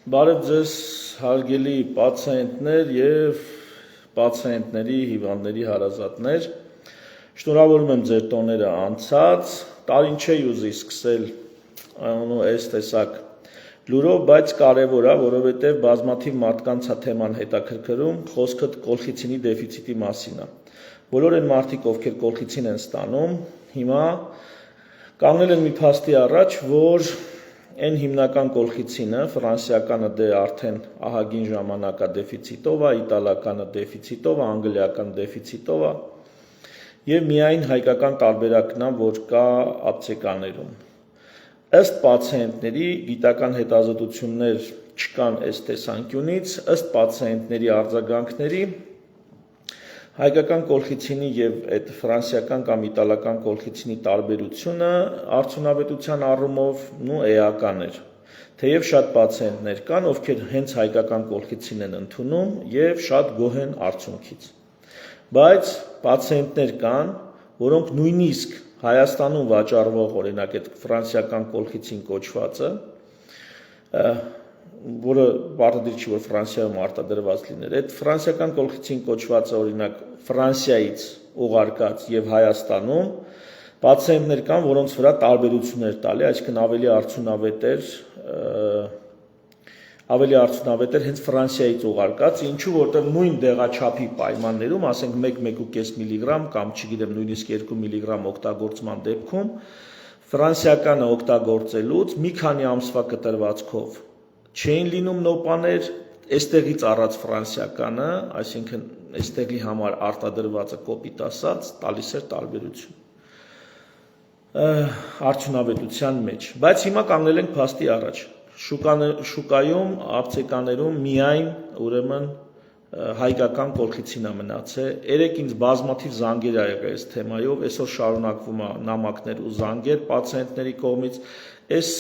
Բարև ձեզ հարգելի պացիենտներ եւ պացիենտների հիվանդների հարազատներ։ Շնորհավորում եմ ձեր տոները անցած, տարին չէի ուզի սկսել այս տեսակ լուրով, բայց կարևոր է, որովհետեւ բազմաթիվ մարդկանց է թեման հետաքրքրում, խոսքը կոլխիցինի դեֆիցիտի մասին է։ Բոլոր այն մարդիկ, ովքեր կոլխիցին են ստանում, հիմա կանգնել են մի փաստի առաջ, որ այն հիմնական կոլխիցինը, ֆրանսիականը դե արդեն ահագին ժամանակ է դեֆիցիտով է, իտալականը դեֆիցիտով է, անգլիական դեֆիցիտով է, եւ միայն հայկական տարբերակն է, որ կա ապտեկաներում։ Ըստ պացիենտների գիտական հետազոտություններ չկան այս տեսանկյունից, ըստ պացիենտների արձագանքների հայկական կոլխիցինի եւ այդ ֆրանսիական կամ իտալական կոլխիցինի տարբերությունը արդյունավետության առումով էական էր։ Թեև շատ պացիենտներ կան, ովքեր հենց հայկական կոլխիցին են ընդունում եւ շատ գոհ են արդյունքից։ Բայց պացիենտներ կան, որոնք նույնիսկ Հայաստանում վաճառվող օրինակ այդ ֆրանսիական կոլխիցին կոչվածը, որը պարտադիր չի, որ Ֆրանսիայում արտադրված լիներ, այդ ֆրանսիական կոլխիցին կոչվածը օրինակ Ֆրանսիայից ուղարկած եւ Հայաստանում պացիենտներ կան, որոնց վրա տարբերություններ տալի, այսինքն ավելի արդյունավետ էր հենց Ֆրանսիայից ուղարկած, ինչու որտեղ նույն դեղաչափի պայմաններում, ասենք 1-1.5 միլիգրամ կամ չգիտեմ նույնիսկ 2 միլիգրամ օգտագործման դեպքում ֆրանսիականը օգտագործելուց մի քանի ամսվա կտրվածքով չէին լինում նոպաներ, այստեղից առած ֆրանսիականը, այսինքն այստեղի համար արտադրվածը կոպիտ ասած տալիս էր տարբերություն արդյունավետության մեջ, բայց հիմա կանգնել ենք փաստի առաջ։ Շուկայում, ապտեկաներում միայն ուրեմն հայկական կոլխիցին է մնացել։ Երեք ինձ բազմաթիվ զանգեր ա եղել այս թեմայով, այսօր շարունակվում է նամակներ ու զանգեր պացիենտների կողմից։ Այս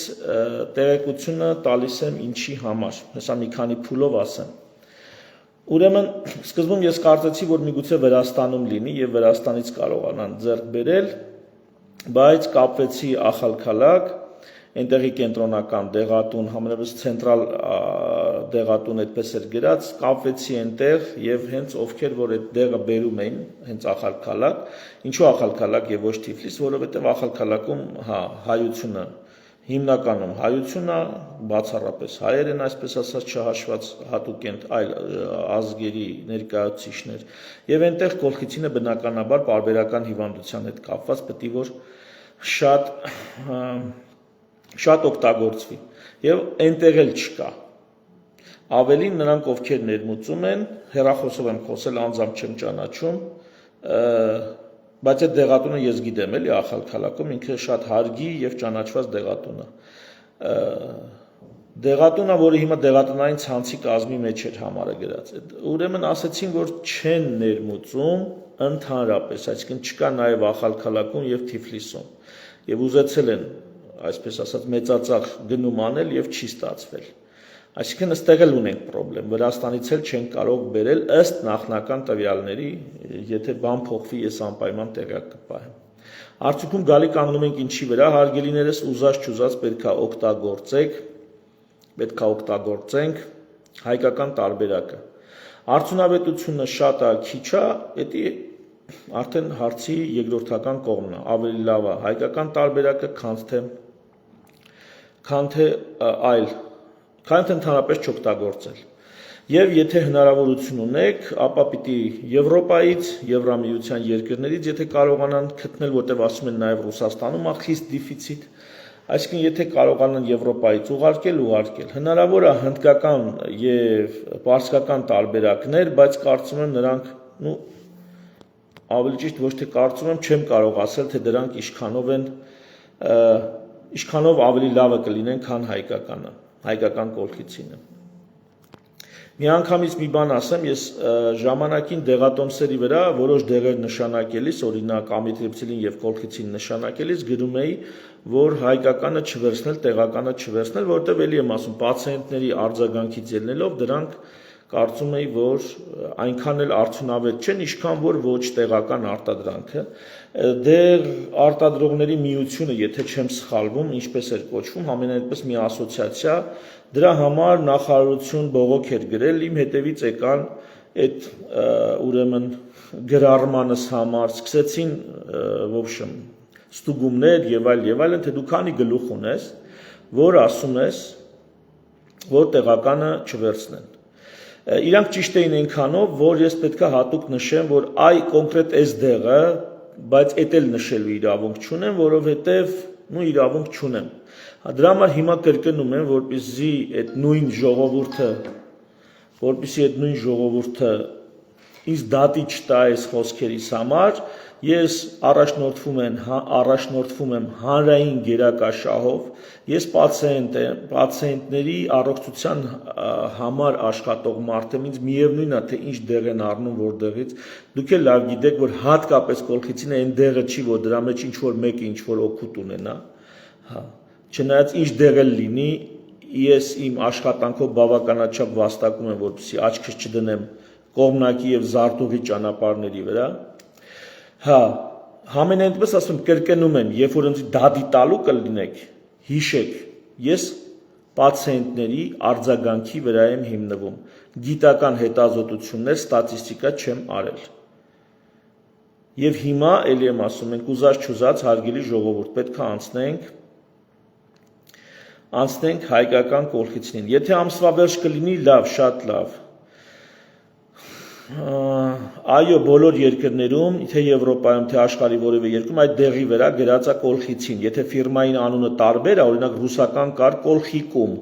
տեղեկությունը տալիս եմ ինչի համար, հեսա մի քանի փուլով ասեմ։ Ուրեմն սկզբում ես կարծեցի, որ միգուցե Վրաստանում լինի եւ Վրաստանից կարողանան ձեռք բերել, բայց կապվեցի Ախալքալակ, այնտեղի կենտրոնական դեղատուն, համենայնպես ցենտրալ դեղատուն այդպես էր գրած, կապվեցի այնտեղ եւ հենց ովքեր որ այդ դեղը բերում էին, հենց Ախալքալակ, ինչու Ախալքալակ եւ ոչ Թիֆլիս, որովհետեւ Ախալքալակում, հայությունը հիմնականում հայությունը, բացառապես հայեր են, այսպես ասած չհաշված հատուկ այլ ազգերի ներկայացուցիչներ, եւ այնտեղ կոլխիցինը բնականաբար պարբերական հիվանդության հետ կապված պետք է որ շատ օգտագործվի եւ այնտեղ էլ չկա։ Ավելին նրանք ովքեր ներմուծում են, հեռախոսով եմ խոսել, անձամբ չեմ ճանաչում, բայց այդ դեղատունը ես գիտեմ էլի Ախալքալակում, ինքը շատ հարգի եւ ճանաչված դեղատուն է։ Դեղատունը, որը հիմա դեղատնային ցանցի կազմի մեջ էր համարը գրած։ Ուրեմն ասեցին, որ չեն ներմուծում ընդհանրապես, այսինքն չկա նաեւ Ախալքալակում եւ Թիֆլիսում։ Եվ ուզեցել են, այսպես ասած, մեծածախ գնում անել եւ չի ստացվել։ Այսինքն ըստեղ էլ ունենք խնդրեմ, Վրաստանից էլ չեն կարող բերել ըստ նախնական տվյալների, եթե բան փոխվի, ես անպայման տեղյակ կպահեմ։ Արդյունքում գալի կանգնում ենք ինչի վրա, հարգելիներս ուզած պետք է օգտագործենք հայկական տարբերակը։ Արդյունավետությունը շատ է, քիչ է, դա արդեն հարցի երկրորդական կողմն է, ավելի լավ է հայկական տարբերակը, քան ընդհանրապես չօգտագործել։ Եվ եթե հնարավորություն ունեք, ապա պիտի Եվրոպայից, Եվրամիության երկրներից, եթե կարողանան գտնել, որտեղ ասում են նաև Ռուսաստանում է խիստ դեֆիցիտ, այսինքն եթե կարողանան Եվրոպայից ուղարկել, հնարավոր է հնդկական եւ պարսկական տարբերակներ, բայց կարծում եմ նրանք, ավելի ճիշտ ոչ թե կարծում եմ, չեմ կարող ասել, թե դրանք ինչքանով ավելի լավը կլինեն, քան հայկական կոլխիցինը։ Միանգամից մի բան ասեմ, ես ժամանակին դեղատոմսերի վրա որոշ դեղեր նշանակելիս, օրինակ ամիտրիպսիլին եւ կոլխիցին նշանակելիս գրում էի, որ հայկականը չվերցնել, տեղականը չվերցնել, որովհետեւ էլի եմ ասում, պացիենտների արձագանքից ելնելով դրանք կարծում եի, որ այնքան էլ արդյունավետ չեն, ինչքան որ ոչ տեղական արտադրանքը։ Դեռ արտադրողների միությունը, եթե չեմ սխալվում, ինչպես էր կոչվում, ամենայնպես մի ասոցիացիա, դրա համար նախարարություն բողոք էր գրել, իմ հետևից եկան այդ ուրեմն գրառմանս համար, սկսեցին в общем ստուգումներ եւ այլն, թե դու քանի գլուխ ունես, որ ասում ես, որ տեղականը չվերցնեն։ Իրանք ճիշտ էին այնքանով, որ ես պետք է հատուկ նշեմ, որ այ կոնկրետ այս դեղը, բայց էդ էլ նշելու իրավունք չունեմ, որովհետև իրավունք չունեմ։ Դրա համար հիմա կրկնում եմ, որպեսզի այդ նույն ժողովուրդը ինձ դատի չտա այս խոսքերիս համար, ես առաջնորդվում եմ հանրային գերակաշահով, ես պացիենտների առողջության համար աշխատող մարդ եմ, ինձ միևնույն է, թե ինչ դեղ են առնում որտեղից, դուք էլ լավ գիտեք, որ հատկապես կոլխիցին այն դեղը չի, որ դրա մեջ ինչ-որ մեկը ինչ-որ օգուտ ունենա, չնայած ինչ դեղ էլ լինի, ես իմ աշխատանքով բավականաչափ վաստակում եմ, որպեսզի աչքս չդնեմ կողմնակի եւ զարտուղի ճանապարհների վրա, համենայնպես ասում կրկնում եմ, երբ որ ինձ դատի տալու կլինեք, հիշեք, ես պացիենտների արձագանքի վրա եմ հիմնվում, գիտական հետազոտություններ, ստատիստիկա չեմ արել։ Եվ հիմա էլի եմ ասում, ենք ուզած չուզած հարգելի ժողովուրդ, պետք է անցնենք հայկական կոլխիցին։ Եթե ամսվա վերջ կլինի, լավ, շատ լավ։ Այո, բոլոր երկրներում, թե Եվրոպայում, թե աշխարհի որևէ երկրում այդ դեղի վրա գրած է կոլխիցին։ Եթե ֆիրմային անունը տարբեր է, օրինակ ռուսական կար կոլխիկում,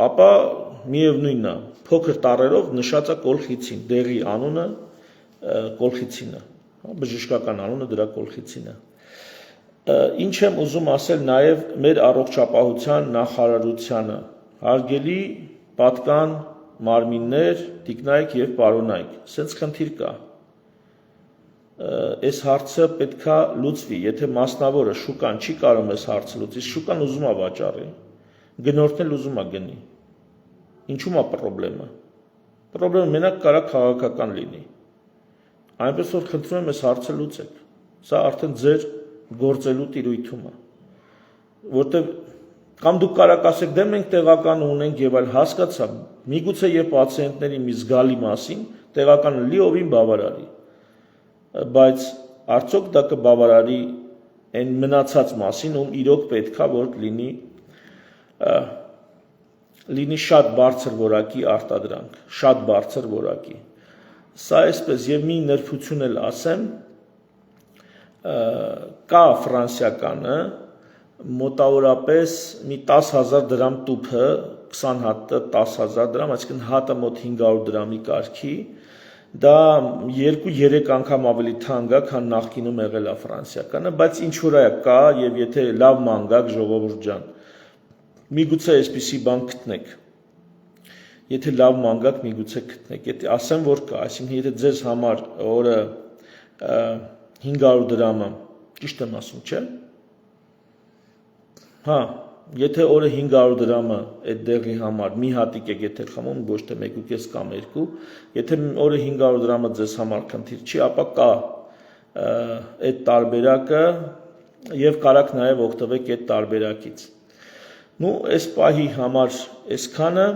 ապա միևնույնն է, փոքր տառերով նշած է կոլխիցին, դեղի անունը կոլխիցին է, բժշկական անունը դրա կոլխիցին է։ Ինչ եմ ուզում ասել նաև մեր առողջապահության նախարարությանը, հարգելի պատկան մարմիններ, տիկնայք եւ պարոնայք, սենց խնդիր կա։ Այս հարցը պետքա լուծվի, եթե մասնավորը շուկան չի կարող այս հարցը լուծի, շուկան ուզում է վաճառի, գնորդն էլ ուզում է գնի։ Ինչու՞մ է խնդրեմը։ Խնդրեմը մենակ կարա քաղաքական լինի։ Այնպես որ խնդրում եմ այս հարցը լուծեք։ Սա արդեն ձեր գործելու տիրույթում է, որտեղ կամ դուք կարաք ասեք, դե մենք տեղական ունենք եւ այլ, հասկացա, միգուցե եւ պացիենտների մի զգալի մասին տեղականը լիովին բավարարի, բայց արդյոք դա կբավարարի այն մնացած մասին, ում իրոք պետքա որ լինի շատ բարձր որակի արտադրանք, շատ բարձր որակի։ Սա այսպես եւ մի նրբություն էլ ասեմ, կա ֆրանսիականը մոտավորապես մի 10,000 դրամ տուփը, 20 հատը 10,000 դրամ, այսինքն հատը մոտ 500 դրամի կարգի, դա 2-3 անգամ ավելի թանկ է, քան նախկինում եղել է ֆրանսիականը, բայց ինչ որ է կա եւ եթե լավ մանգակ ժողովուրդ ջան, միգուցե այսպիսի բան գտնեք։ Եթե լավ մանգակ միգուցե գտնեք, եթե ասեմ որ կա, այսինքն եթե ձեզ համար օրը 500 դրամը, ճիշտ եմ ասում, չէ՞։ Եթե օրը 500 դրամը այդ դեղի համար մի հատիկ եք եթե խմում, ոչ թե 1.5 կամ 2, եթե օրը 500 դրամը ձեզ համար խնդիր չի, ապա կա այդ տարբերակը եւ կարաք նաեւ օգտվեք այդ տարբերակից։ Այս պահի համար այսքանը,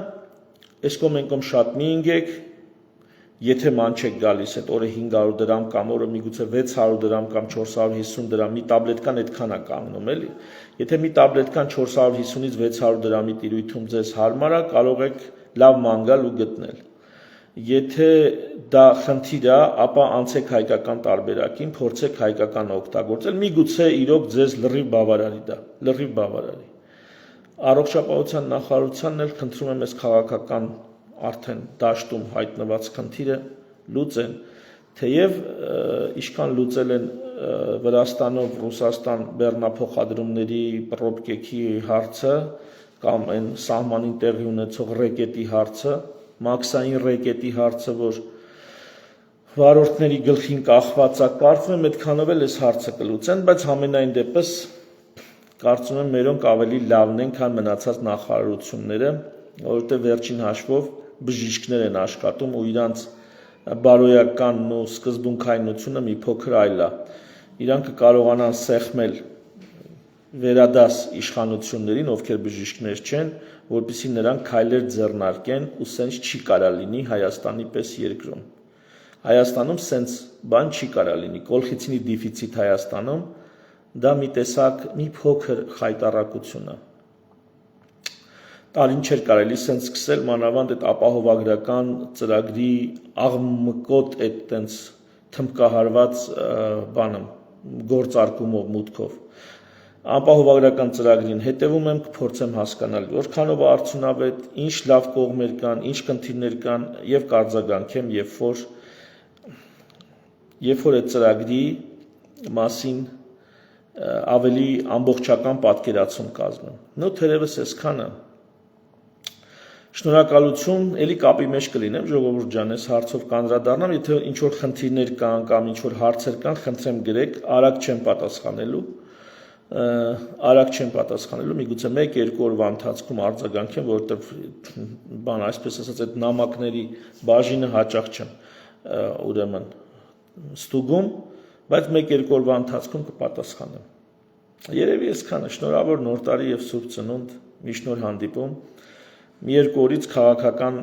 այս կոմենկոմ շատ մի ինգեք, եթե ման չեք գալիս այդ օրը 500 դրամ կամ օրը միգուցե 600 դրամ կամ 450 դրամ, մի տաբլետկան այդքան է կանգնում, էլի։ Եթե մի տաբլետկան 450-ից 600 դրամի տիրույթում ձեզ հարմար է, կարող եք լավ մանգալ ու գտնել։ Եթե դա խնդիր է, ապա անցեք հայկական տարբերակին, փորձեք հայկական օգտագործել, միգուցե իրոք ձեզ լրիվ բավարարի դա, լրիվ բավարարի։ Առողջապահության նախարարությանն էլ խնդրում եմ այս քաղաքական արդեն դաշտում հայտնված խնդիրը լուծեն, թեև ինչքան լուծել են Վրաստանով Ռուսաստան բեռնափոխադրումների պրոբկեքի հարցը կամ այն սահմանին տեղի ունեցող ռեկետի հարցը, մաքսային ռեկետի հարցը, որ վարորդների գլխին կախված է, կարծում եմ այդքանով էլ այս հարցը կլուծեն, բայց համենայն դեպս կարծում եմ մերոնք ավելի լավն են, քան մնացած նախարարությունները, որովհետև վերջին հաշվով բժիշկներ են աշխատում ու իրանց բարոյականն ու սկզբունքայնությունը մի փոքր այլ է։ Իրանք կկարողանան սեղմել վերադաս իշխանություններին, ովքեր բժիշկներ չեն, որպեսզի նրանք քայլեր ձեռնարկեն ու սենց չի կարա լինի Հայաստանի պես երկրում։ Հայաստանում սենց բան չի կարա լինի, կոլխիցինի դիֆիցիտ Հայաստանում դա մի տեսակ մի փոքր խայտառակություն է։ Տարին չէր կարելի սենց սկսել, մանավանդ այդ ապահովագրական ծրագրի աղմկոտ այդ տենց թմբկահարված բանը գործարկումով մուտքով։ Ապահովագրական ծրագրին հետևում եմ, կփորձեմ հասկանալ որքանով է արդյունավետ, ինչ լավ կողմեր կան, ինչ խնդիրներ կան եւ կարձագանքեմ, երբ որ այդ ծրագրի մասին ավելի ամբողջական պատկերացում կազմեմ։ Նո թերևս այսքանը։ Շնորհակալություն, ելի կապի մեջ կլինեմ, ժողովուրդ ջան, այս հարցով կանդրադառնամ, եթե ինչ որ խնդիրներ կան կամ ինչ որ հարցեր կան, խնդրեմ գրեք, արագ չեմ պատասխանելու, միգուցե 1-2 օրվա ընթացքում արձագանքեմ, որովհետև բան այսպես ասած այդ նամակների բաժինը հաճախ չեմ ուրեմն ստուգում, բայց 1-2 օրվա ընթացքում կպատասխանեմ։ Երևի այսքանը, շնորհավոր նոր տարի եւ Սուրբ Ծնունդ, մի շնորհ հանդիպում։ Մի 2 օրից քաղաքական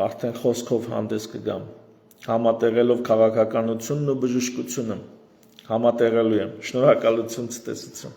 արդեն խոսքով հանդես կգամ, համատեղելով քաղաքականությունն ու բժշկությունը, համատեղելու եմ, շնորհակալություն, ցտեսություն։